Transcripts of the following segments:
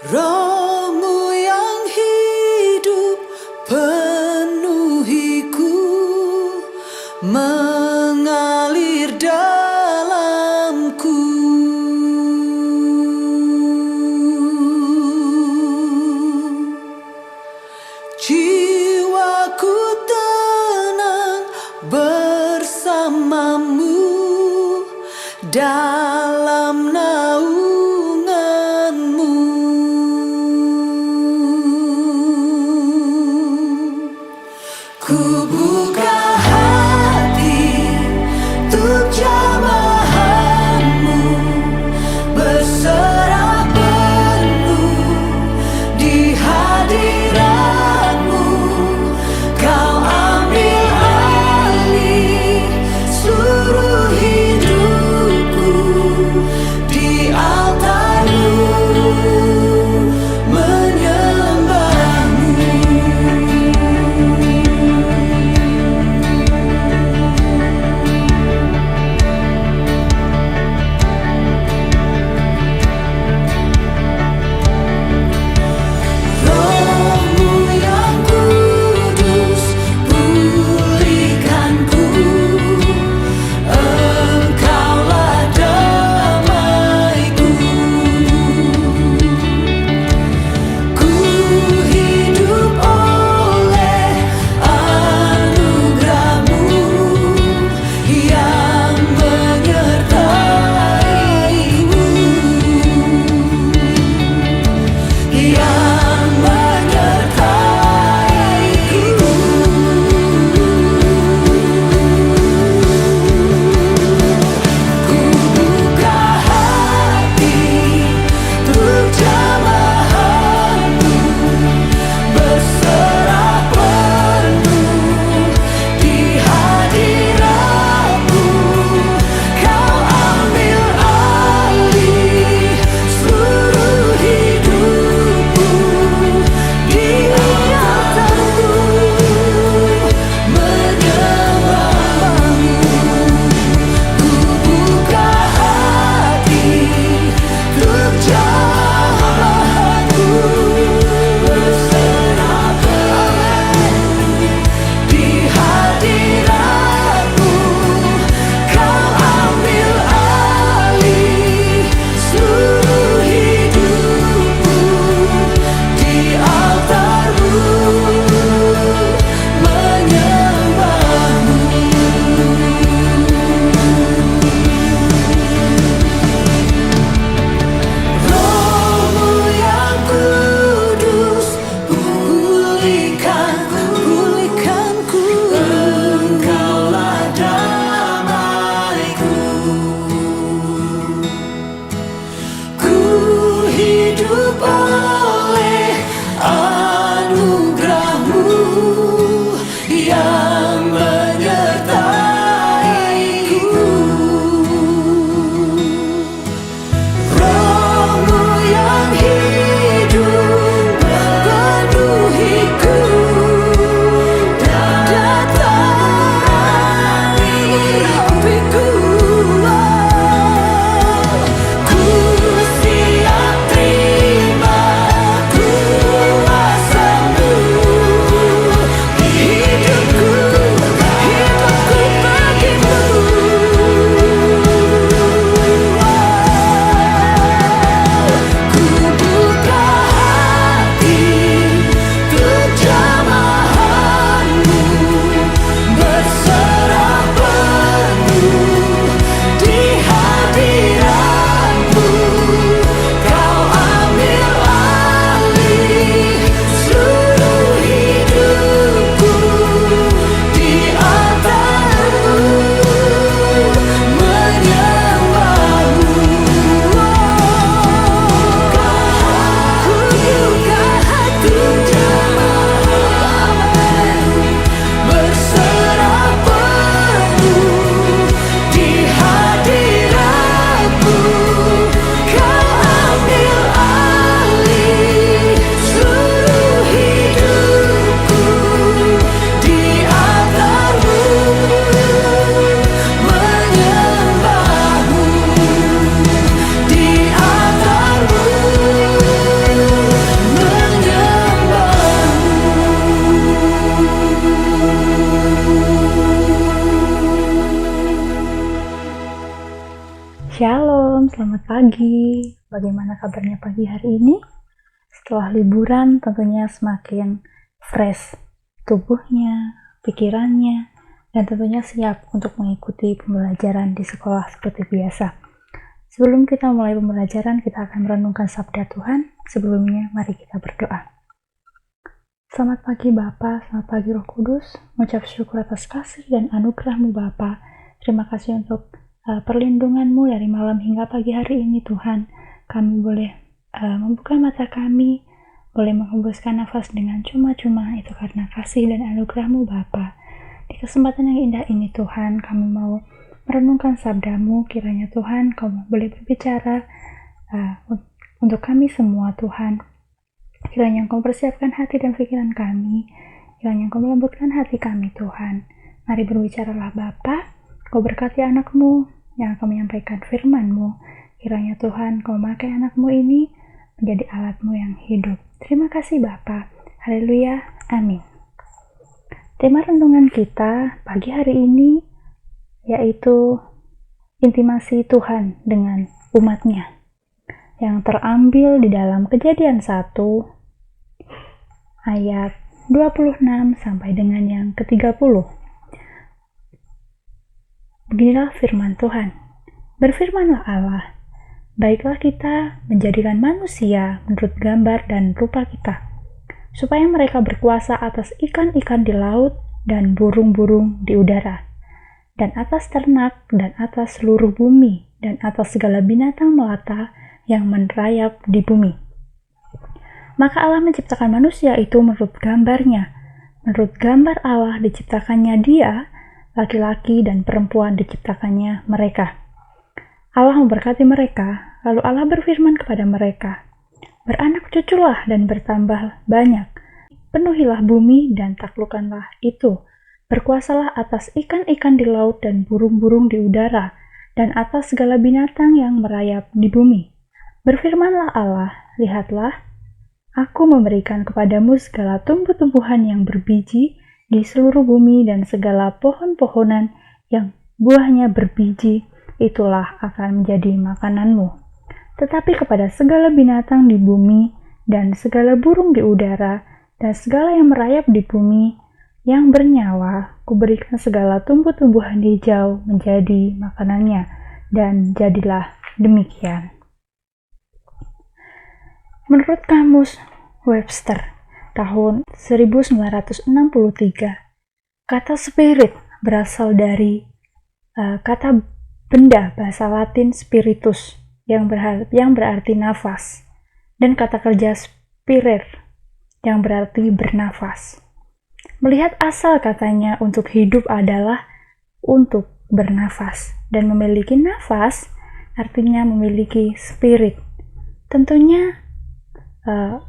Rohmu yang hidup penuhiku, mengalir dalamku. Jiwaku tenang bersamamu dalam naunganmu. Shalom, selamat pagi. Bagaimana kabarnya pagi hari ini? Setelah liburan tentunya semakin fresh tubuhnya, pikirannya, dan tentunya siap untuk mengikuti pembelajaran di sekolah seperti biasa. Sebelum kita mulai pembelajaran, kita akan merenungkan sabda Tuhan. Sebelumnya, mari kita berdoa. Selamat pagi Bapa, selamat pagi Roh Kudus. Mengucap syukur atas kasih dan anugerah-Mu Bapa. Terima kasih untuk perlindungan-Mu dari malam hingga pagi hari ini Tuhan. Kami boleh membuka mata kami, boleh menghembuskan nafas dengan cuma-cuma, itu karena kasih dan anugerah-Mu Bapa. Di kesempatan yang indah ini Tuhan, kami mau merenungkan sabda-Mu. Kiranya Tuhan Kau boleh berbicara untuk kami semua Tuhan. Kiranya Engkau persiapkan hati dan pikiran kami. Kiranya Engkau melembutkan hati kami Tuhan. Mari berbicaralah Bapa. Kau berkati anak-Mu yang akan menyampaikan firman-Mu. Kiranya Tuhan Kau memakai anak-Mu ini menjadi alat-Mu yang hidup. Terima kasih Bapa. Haleluya. Amin. Tema renungan kita pagi hari ini yaitu intimasi Tuhan dengan umat-Nya, yang terambil di dalam Kejadian 1 ayat 26 sampai dengan yang ke-30. Beginilah firman Tuhan. Berfirmanlah Allah, baiklah kita menjadikan manusia menurut gambar dan rupa kita, supaya mereka berkuasa atas ikan-ikan di laut dan burung-burung di udara, dan atas ternak dan atas seluruh bumi, dan atas segala binatang melata yang merayap di bumi. Maka Allah menciptakan manusia itu menurut gambarnya. Menurut gambar Allah diciptakannya dia, laki-laki dan perempuan diciptakannya mereka. Allah memberkati mereka, lalu Allah berfirman kepada mereka, beranak cuculah dan bertambah banyak, penuhilah bumi dan taklukkanlah itu, berkuasalah atas ikan-ikan di laut dan burung-burung di udara, dan atas segala binatang yang merayap di bumi. Berfirmanlah Allah, lihatlah, aku memberikan kepadamu segala tumbuh-tumbuhan yang berbiji di seluruh bumi dan segala pohon-pohonan yang buahnya berbiji, itulah akan menjadi makananmu. Tetapi kepada segala binatang di bumi dan segala burung di udara dan segala yang merayap di bumi yang bernyawa, kuberikan segala tumbuh-tumbuhan hijau menjadi makanannya, dan jadilah demikian. Menurut Kamus Webster tahun 1963, kata spirit berasal dari kata benda bahasa Latin spiritus yang berarti nafas, dan kata kerja spirer yang berarti bernafas. Melihat asal katanya untuk hidup adalah untuk bernafas, dan memiliki nafas artinya memiliki spirit. Tentunya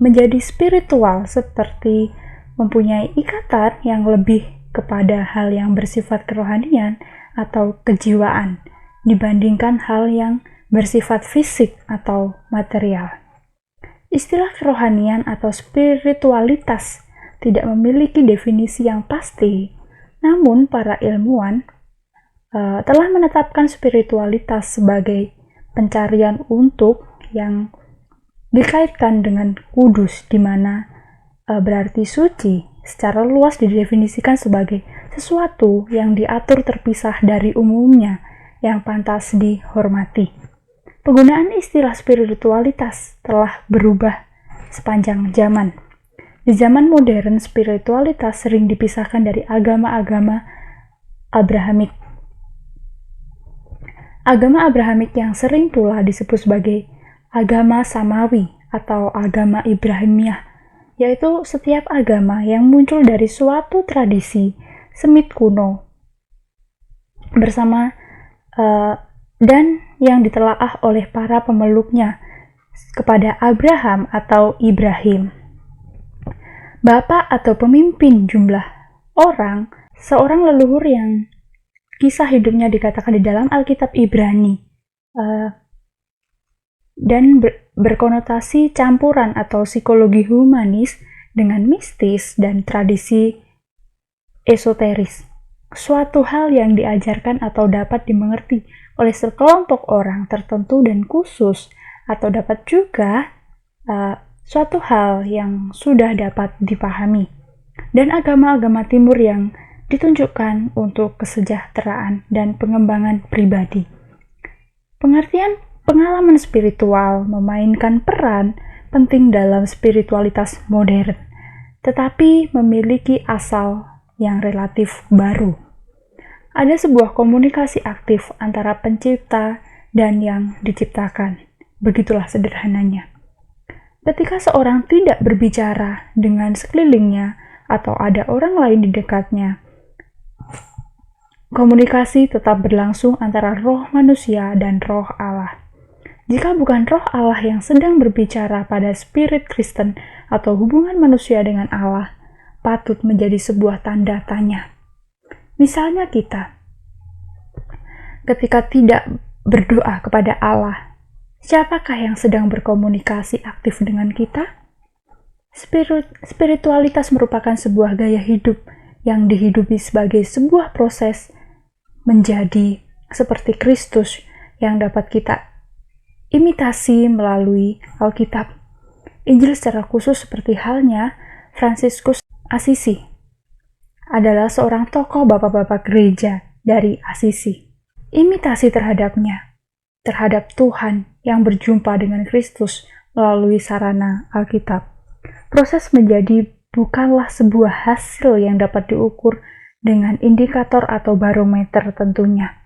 menjadi spiritual seperti mempunyai ikatan yang lebih kepada hal yang bersifat kerohanian atau kejiwaan dibandingkan hal yang bersifat fisik atau material. Istilah kerohanian atau spiritualitas tidak memiliki definisi yang pasti, namun para ilmuwan telah menetapkan spiritualitas sebagai pencarian untuk yang dikaitkan dengan kudus, di mana berarti suci, secara luas didefinisikan sebagai sesuatu yang diatur terpisah dari umumnya, yang pantas dihormati. Penggunaan istilah spiritualitas telah berubah sepanjang zaman. Di zaman modern, spiritualitas sering dipisahkan dari agama-agama Abrahamik. Agama Abrahamik yang sering pula disebut sebagai agama Samawi atau agama Ibrahimiyah, yaitu setiap agama yang muncul dari suatu tradisi Semit kuno bersama dan yang ditelaah oleh para pemeluknya kepada Abraham atau Ibrahim. Bapak atau pemimpin jumlah orang, seorang leluhur yang kisah hidupnya dikatakan di dalam Alkitab Ibrani, dan berkonotasi campuran atau psikologi humanis dengan mistis dan tradisi esoteris. Suatu hal yang diajarkan atau dapat dimengerti oleh sekelompok orang tertentu dan khusus, atau dapat juga suatu hal yang sudah dapat dipahami, dan agama-agama timur yang ditunjukkan untuk kesejahteraan dan pengembangan pribadi. Pengertian pengalaman spiritual memainkan peran penting dalam spiritualitas modern, tetapi memiliki asal yang relatif baru. Ada sebuah komunikasi aktif antara pencipta dan yang diciptakan. Begitulah sederhananya. Ketika seorang tidak berbicara dengan sekelilingnya atau ada orang lain di dekatnya, komunikasi tetap berlangsung antara roh manusia dan roh Allah. Jika bukan roh Allah yang sedang berbicara pada spirit Kristen atau hubungan manusia dengan Allah, patut menjadi sebuah tanda tanya. Misalnya kita, ketika tidak berdoa kepada Allah, siapakah yang sedang berkomunikasi aktif dengan kita? Spiritualitas merupakan sebuah gaya hidup yang dihidupi sebagai sebuah proses menjadi seperti Kristus yang dapat kita imitasi melalui Alkitab. Injil secara khusus seperti halnya Fransiskus Assisi adalah seorang tokoh bapak-bapak gereja dari Assisi. Imitasi terhadapnya, terhadap Tuhan yang berjumpa dengan Kristus melalui sarana Alkitab. Proses menjadi bukanlah sebuah hasil yang dapat diukur dengan indikator atau barometer tentunya,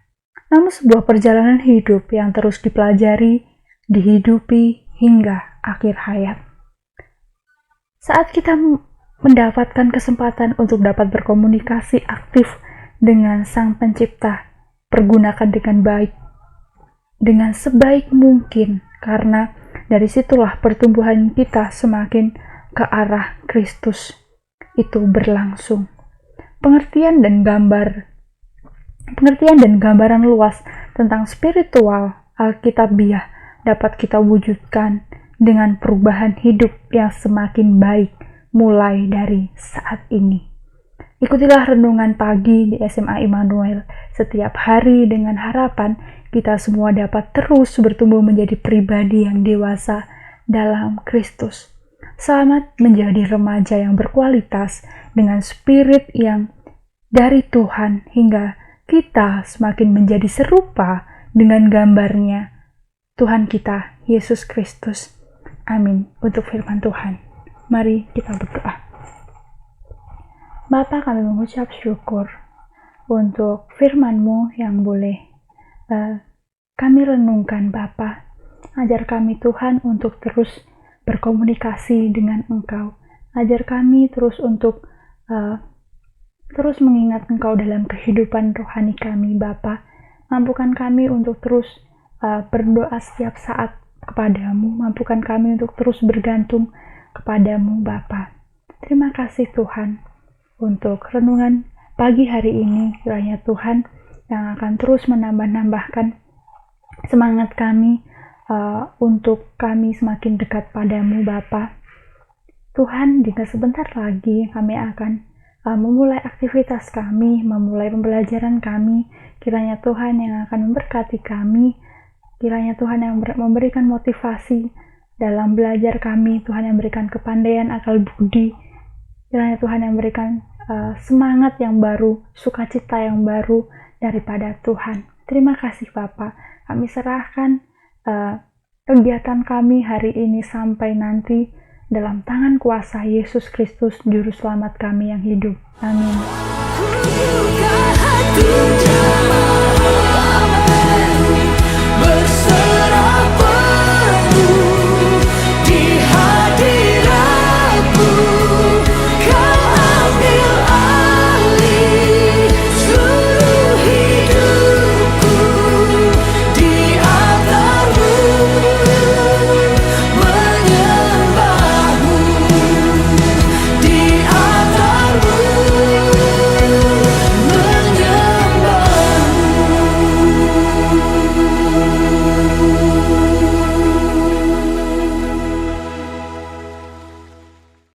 namun sebuah perjalanan hidup yang terus dipelajari, dihidupi hingga akhir hayat. Saat kita mendapatkan kesempatan untuk dapat berkomunikasi aktif dengan Sang Pencipta, pergunakan dengan baik, dengan sebaik mungkin, karena dari situlah pertumbuhan kita semakin ke arah Kristus itu berlangsung. Pengertian dan gambaran luas tentang spiritual Alkitabiah dapat kita wujudkan dengan perubahan hidup yang semakin baik mulai dari saat ini. Ikutilah renungan pagi di SMA Immanuel setiap hari dengan harapan kita semua dapat terus bertumbuh menjadi pribadi yang dewasa dalam Kristus. Selamat menjadi remaja yang berkualitas dengan spirit yang dari Tuhan hingga kita semakin menjadi serupa dengan gambarnya Tuhan kita, Yesus Kristus. Amin. Untuk firman Tuhan, mari kita berdoa. Bapa, kami mengucap syukur untuk firman-Mu yang boleh kami renungkan, Bapa. Ajar kami Tuhan untuk terus berkomunikasi dengan Engkau. Ajar kami terus untuk terus mengingat Engkau dalam kehidupan rohani kami, Bapa. Mampukan kami untuk terus berdoa setiap saat kepadamu. Mampukan kami untuk terus bergantung kepadamu, Bapa. Terima kasih Tuhan untuk renungan pagi hari ini. Kiranya Tuhan yang akan terus menambah-nambahkan semangat kami untuk kami semakin dekat padamu, Bapa. Tuhan, jika sebentar lagi kami akan memulai aktivitas kami, memulai pembelajaran kami, kiranya Tuhan yang akan memberkati kami, kiranya Tuhan yang memberikan motivasi dalam belajar kami, Tuhan yang memberikan kepandaian akal budi, kiranya Tuhan yang memberikan semangat yang baru, sukacita yang baru daripada Tuhan. Terima kasih Bapa, kami serahkan kegiatan kami hari ini sampai nanti dalam tangan kuasa Yesus Kristus, Juru Selamat kami yang hidup. Amin.